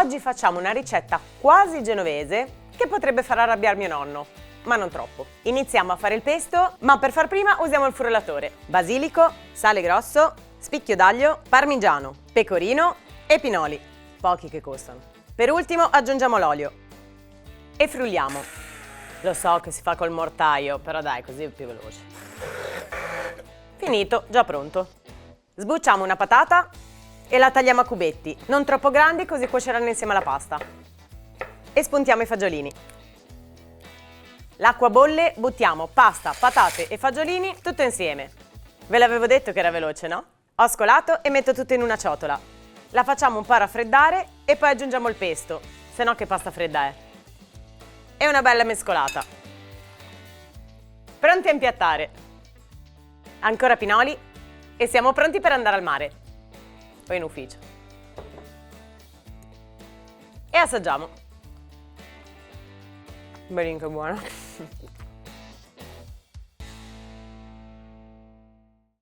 Oggi facciamo una ricetta quasi genovese che potrebbe far arrabbiare mio nonno, ma non troppo. Iniziamo a fare il pesto, ma per far prima usiamo il frullatore. Basilico, sale grosso, spicchio d'aglio, parmigiano, pecorino e pinoli, pochi che costano. Per ultimo aggiungiamo l'olio e frulliamo. Lo so che si fa col mortaio, però dai, così è più veloce. Finito, già pronto. Sbucciamo una patata e la tagliamo a cubetti, non troppo grandi così cuoceranno insieme alla pasta. E spuntiamo i fagiolini. L'acqua bolle, buttiamo pasta, patate e fagiolini tutto insieme. Ve l'avevo detto che era veloce, no? Ho scolato e metto tutto in una ciotola. La facciamo un po' raffreddare e poi aggiungiamo il pesto, se no che pasta fredda è. E una bella mescolata. Pronti a impiattare. Ancora pinoli e siamo pronti per andare al mare. O in ufficio. E assaggiamo. Belin che buono.